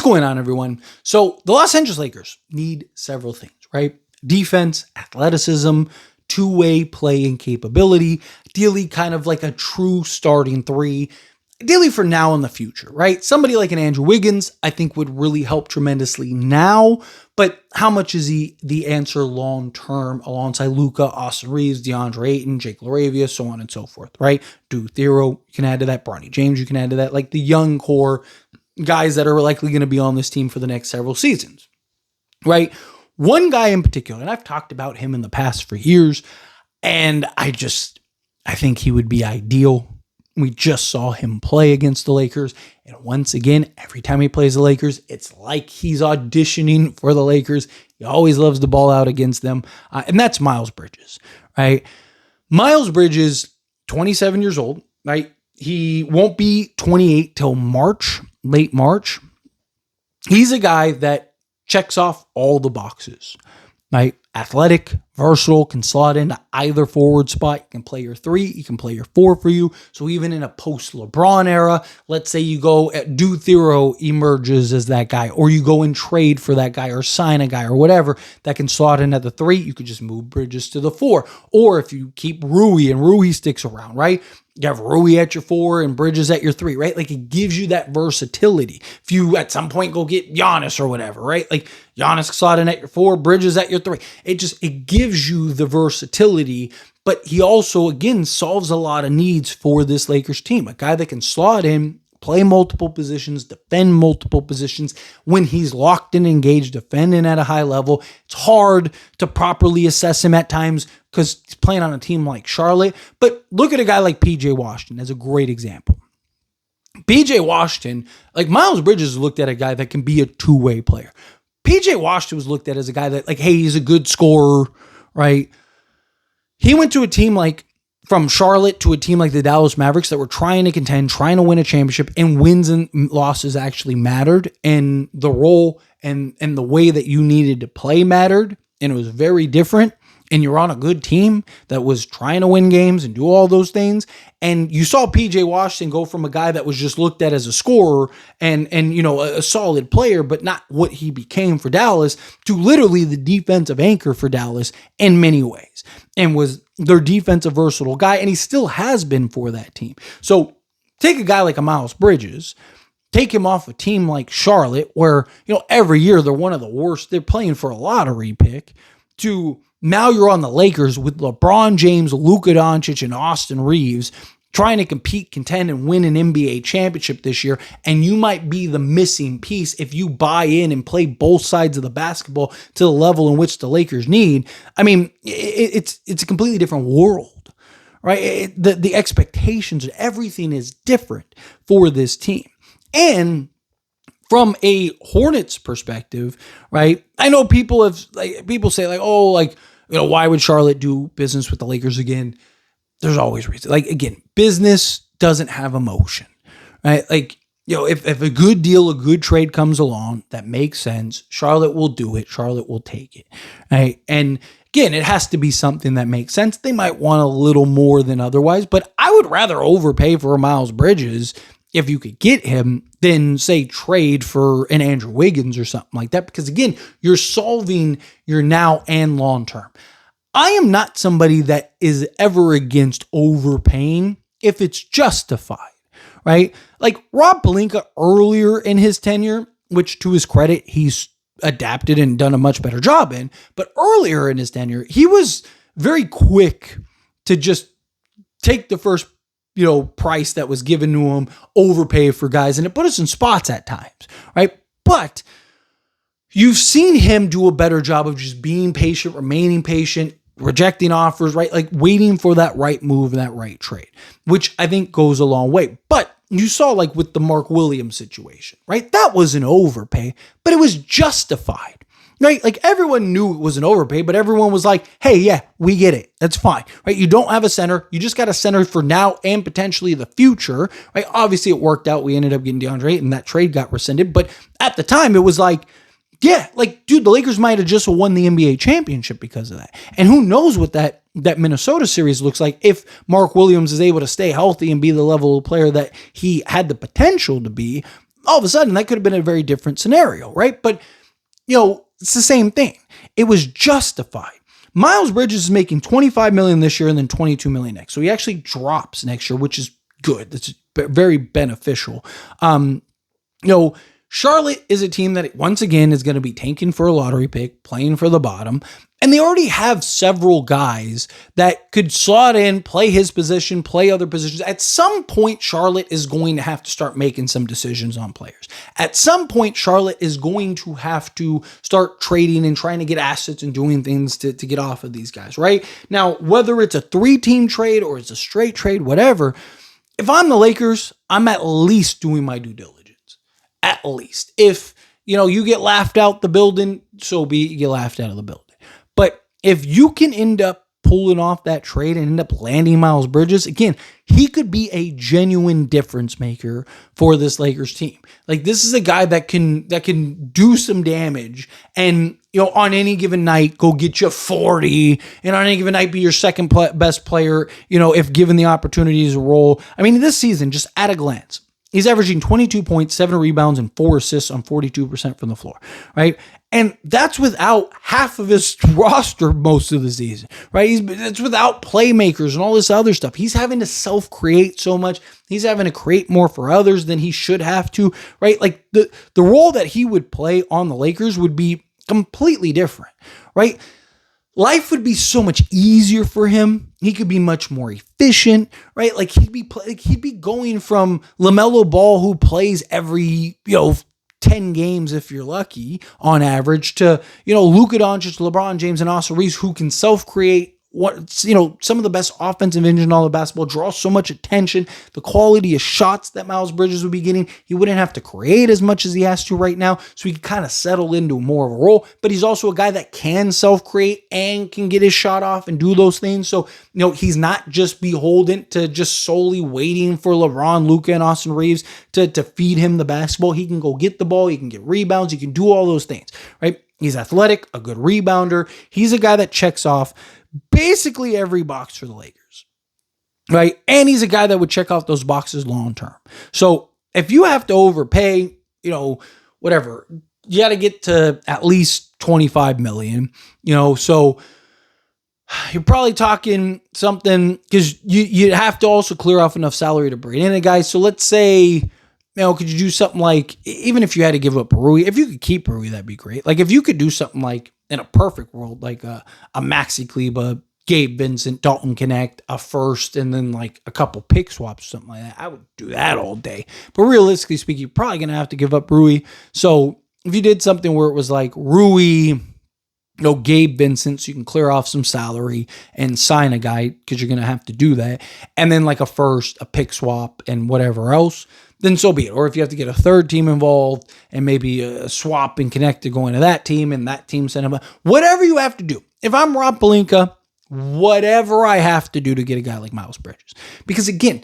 going on, everyone? So the Los Angeles Lakers need several things, right? Defense, athleticism, two-way playing capability, ideally kind of like a true starting three, ideally for now and the future, right? Somebody like an Andrew Wiggins, I think would really help tremendously now, but how much is he the answer long-term alongside Luka, Austin Reeves, DeAndre Ayton, Jake LaRavia, so on and so forth, right? Duke Thero, you can add to that. Bronny James, you can add to that. Like the young core guys that are likely going to be on this team for the next several seasons, right? One guy in particular, and I've talked about him in the past for years, and I think he would be ideal. We just saw him play against the Lakers, and once again, every time he plays the Lakers, it's like he's auditioning for the Lakers. He always loves the ball out against them, and that's Miles Bridges, right? Miles Bridges, 27 years old, right? He won't be 28 till March, late March. He's a guy that checks off all the boxes, right? Athletic, versatile, can slot into either forward spot. You can play your three, you can play your four for you. So even in a post-LeBron era, let's say you go at Duke Thero emerges as that guy, or you go and trade for that guy or sign a guy or whatever that can slot in at the three, you could just move Bridges to the four. Or if you keep Rui and Rui sticks around, right? You have Rui at your four and Bridges at your three, right? Like it gives you that versatility. If you at some point go get Giannis or whatever, right? Like Giannis slotting at your four, Bridges at your three. It gives you the versatility, but he also, again, solves a lot of needs for this Lakers team. A guy that can slot in, play multiple positions, defend multiple positions. When he's locked and engaged, defending at a high level, it's hard to properly assess him at times because he's playing on a team like Charlotte. But look at a guy like PJ Washington as a great example. PJ Washington, like Miles Bridges looked at a guy that can be a two-way player. PJ Washington was looked at as a guy that, like, hey, he's a good scorer, right? He went to a team like from Charlotte to a team like the Dallas Mavericks that were trying to contend, trying to win a championship, and wins and losses actually mattered, and the role and the way that you needed to play mattered, and it was very different. And you're on a good team that was trying to win games and do all those things. And you saw PJ Washington go from a guy that was just looked at as a scorer and you know, a solid player, but not what he became for Dallas, to literally the defensive anchor for Dallas in many ways, and was their defensive versatile guy. And he still has been for that team. So take a guy like a Miles Bridges, take him off a team like Charlotte, where, you know, every year they're one of the worst. They're playing for a lottery pick, to now you're on the Lakers with LeBron James, Luka Doncic, and Austin Reeves trying to compete, contend, and win an NBA championship this year. And you might be the missing piece if you buy in and play both sides of the basketball to the level in which the Lakers need. I mean, it's a completely different world, right? The expectations, everything is different for this team. And from a Hornets perspective, right? I know people say like, oh, like, you know, why would Charlotte do business with the Lakers again? There's always reason. Like, again, business doesn't have emotion, right? Like, you know, if a good deal, a good trade comes along that makes sense, Charlotte will do it. Charlotte will take it, right? And again, it has to be something that makes sense. They might want a little more than otherwise, but I would rather overpay for Miles Bridges if you could get him than, say, trade for an Andrew Wiggins or something like that. Because again, you're solving your now and long term. I am not somebody that is ever against overpaying if it's justified, right? Like Rob Pelinka earlier in his tenure, which to his credit, he's adapted and done a much better job in. But earlier in his tenure, he was very quick to just take the first, you know, price that was given to him, overpay for guys, and it put us in spots at times, right? But you've seen him do a better job of just being patient, remaining patient, rejecting offers, right? Like waiting for that right move and that right trade, which I think goes a long way. But you saw like with the Mark Williams situation, right? That was an overpay, but it was justified. Right? Like everyone knew it was an overpay, but everyone was like, hey, yeah, we get it. That's fine. Right? You don't have a center. You just got a center for now and potentially the future. Right? Obviously it worked out. We ended up getting DeAndre Ayton and that trade got rescinded. But at the time it was like, yeah, like, dude, the Lakers might have just won the NBA championship because of that. And who knows what that Minnesota series looks like if Mark Williams is able to stay healthy and be the level of player that he had the potential to be. all of a sudden that could have been a very different scenario, right? But, it's the same thing. It was justified. Miles Bridges is making $25 million this year and then $22 million next. So he actually drops next year, which is good. That's very beneficial. Charlotte is a team that once again is going to be tanking for a lottery pick, playing for the bottom. And they already have several guys that could slot in, play his position, play other positions. At some point, Charlotte is going to have to start making some decisions on players. At some point, Charlotte is going to have to start trading and trying to get assets and doing things to get off of these guys, right? Now, whether it's a 3-team trade or it's a straight trade, whatever, if I'm the Lakers, I'm at least doing my due diligence. At least. If, you get laughed out the building, so be it, you get laughed out of the building. But if you can end up pulling off that trade and end up landing Miles Bridges, again, he could be a genuine difference maker for this Lakers team. Like, this is a guy that can do some damage and, on any given night, go get you 40 and on any given night be your second best player, if given the opportunities to roll. I mean, this season, just at a glance, he's averaging 22 points, 7 rebounds, and 4 assists on 42% from the floor, right? And that's without half of his roster most of the season, right? That's without playmakers and all this other stuff. He's having to self-create so much. He's having to create more for others than he should have to, right? Like the role that he would play on the Lakers would be completely different, right? Life would be so much easier for him. He could be much more efficient, right? Like he'd be going from LaMelo Ball, who plays every 10 games if you're lucky on average, to Luka Doncic, LeBron James, and Austin Reeves, who can self-create some of the best offensive engine in all of basketball, draw so much attention. The quality of shots that Miles Bridges would be getting, he wouldn't have to create as much as he has to right now, so he can kind of settle into more of a role. But he's also a guy that can self-create and can get his shot off and do those things. So, he's not just beholden to just solely waiting for LeBron, Luka, and Austin Reeves to feed him the basketball. He can go get the ball. He can get rebounds. He can do all those things, right? He's athletic, a good rebounder. He's a guy that checks off basically every box for the Lakers, right? And he's a guy that would check off those boxes long term. So if you have to overpay, whatever, you got to get to at least 25 million, so you're probably talking something, because you have to also clear off enough salary to bring in a guy. So let's say, could you do something like, even if you had to give up Rui, if you could keep Rui, that'd be great. Like if you could do something like, in a perfect world, like a Maxi Kleber, Gabe Vincent, Dalton Connect, a first, and then like a couple pick swaps, something like that, I would do that all day. But realistically speaking, you're probably going to have to give up Rui. So if you did something where it was like Rui, Gabe Vincent, so you can clear off some salary and sign a guy, because you're going to have to do that, and then like a first, a pick swap, and whatever else, then so be it. Or if you have to get a third team involved and maybe a swap and connect to going to that team and that team send him, whatever you have to do. If I'm Rob Pelinka, whatever I have to do to get a guy like Miles Bridges. Because again,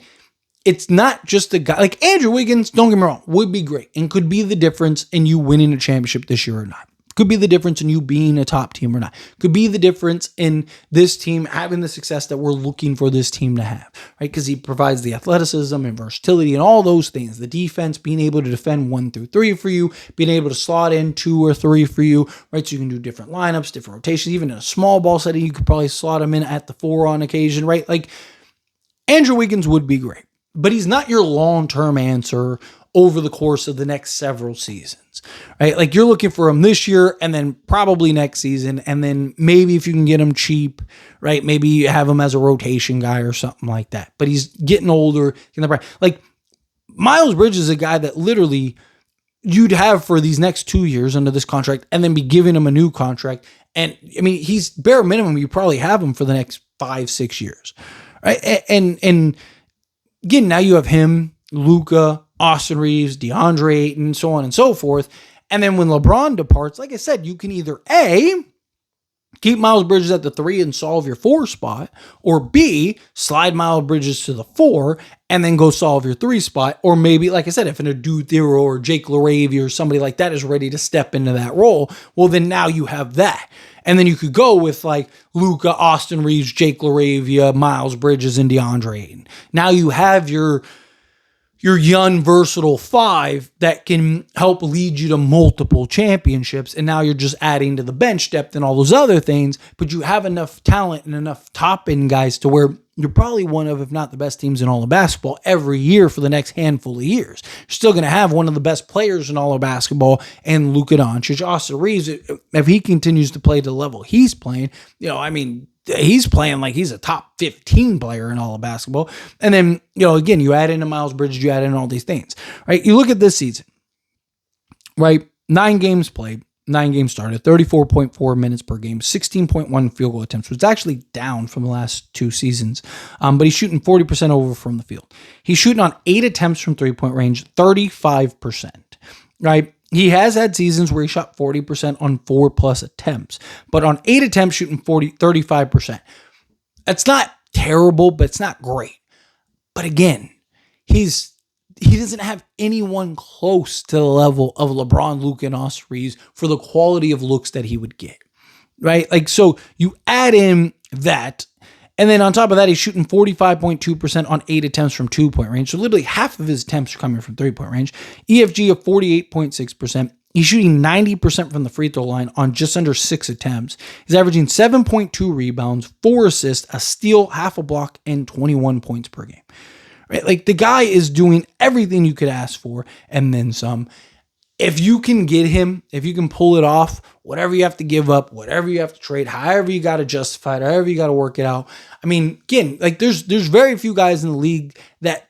it's not just a guy like Andrew Wiggins, don't get me wrong, would be great and could be the difference in you winning a championship this year or not. Could be the difference in you being a top team or not. Could be the difference in this team having the success that we're looking for this team to have, right? Because he provides the athleticism and versatility and all those things. The defense, being able to defend 1 through 3 for you, being able to slot in 2 or 3 for you, right? So you can do different lineups, different rotations. Even in a small ball setting, you could probably slot him in at the 4 on occasion, right? Like Andrew Wiggins would be great, but he's not your long-term answer over the course of the next several seasons, right? Like you're looking for him this year and then probably next season. And then maybe if you can get him cheap, right? Maybe you have him as a rotation guy or something like that, but he's getting older. Like Miles Bridges is a guy that literally you'd have for these next 2 years under this contract and then be giving him a new contract. And I mean, he's bare minimum, you probably have him for the next 5-6 years, right? And again, now you have him, Luka, Austin Reeves, DeAndre Ayton, so on and so forth. And then when LeBron departs, like I said, you can either A, keep Miles Bridges at the 3 and solve your 4 spot, or B, slide Miles Bridges to the 4 and then go solve your 3 spot. Or maybe, like I said, if an Adu Thero or Jake LaRavia or somebody like that is ready to step into that role, well, then now you have that. And then you could go with like Luka, Austin Reeves, Jake LaRavia, Miles Bridges, and DeAndre Ayton. Now you have your your young, versatile five that can help lead you to multiple championships. And now you're just adding to the bench depth and all those other things, but you have enough talent and enough top end guys to where you're probably one of, if not the best teams in all of basketball every year for the next handful of years. You're still going to have one of the best players in all of basketball and Luka Doncic. Austin Reeves, if he continues to play to the level he's playing, he's playing like he's a top 15 player in all of basketball. And then, again, you add in a Miles Bridges, you add in all these things, right? You look at this season, right? 9 games played, 9 games started, 34.4 minutes per game, 16.1 field goal attempts, which is actually down from the last 2 seasons. But he's shooting 40% over from the field. He's shooting on 8 attempts from 3-point range, 35%, right? He has had seasons where he shot 40% on 4+ attempts, but on 8 attempts shooting 35%. That's not terrible, but it's not great. But again, he doesn't have anyone close to the level of LeBron, Luka, and Austin Reeves for the quality of looks that he would get, right? Like, so you add in that, and then on top of that, he's shooting 45.2% on 8 attempts from 2-point range. So literally half of his attempts are coming from 3-point range. EFG of 48.6%. He's shooting 90% from the free throw line on just under 6 attempts. He's averaging 7.2 rebounds, 4 assists, a steal, half a block, and 21 points per game. Right? Like, the guy is doing everything you could ask for and then some. If you can get him, if you can pull it off, whatever you have to give up, whatever you have to trade, however you got to justify it, however you got to work it out. I mean, again, like there's very few guys in the league that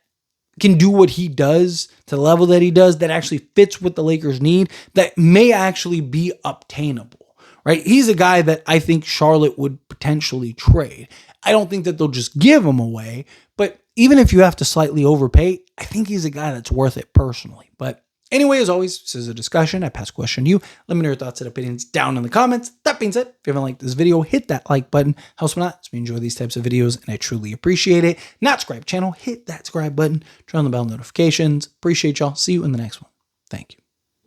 can do what he does to the level that he does that actually fits what the Lakers need, that may actually be obtainable, right? He's a guy that I think Charlotte would potentially trade. I don't think that they'll just give him away, but even if you have to slightly overpay, I think he's a guy that's worth it personally. But anyway, as always, this is a discussion. I pass the question to you. Let me know your thoughts and opinions down in the comments. That being said, if you haven't liked this video, hit that like button. Helps me out. It's me enjoy these types of videos, and I truly appreciate it. Not subscribe channel, hit that subscribe button. Turn on the bell notifications. Appreciate y'all. See you in the next one. Thank you.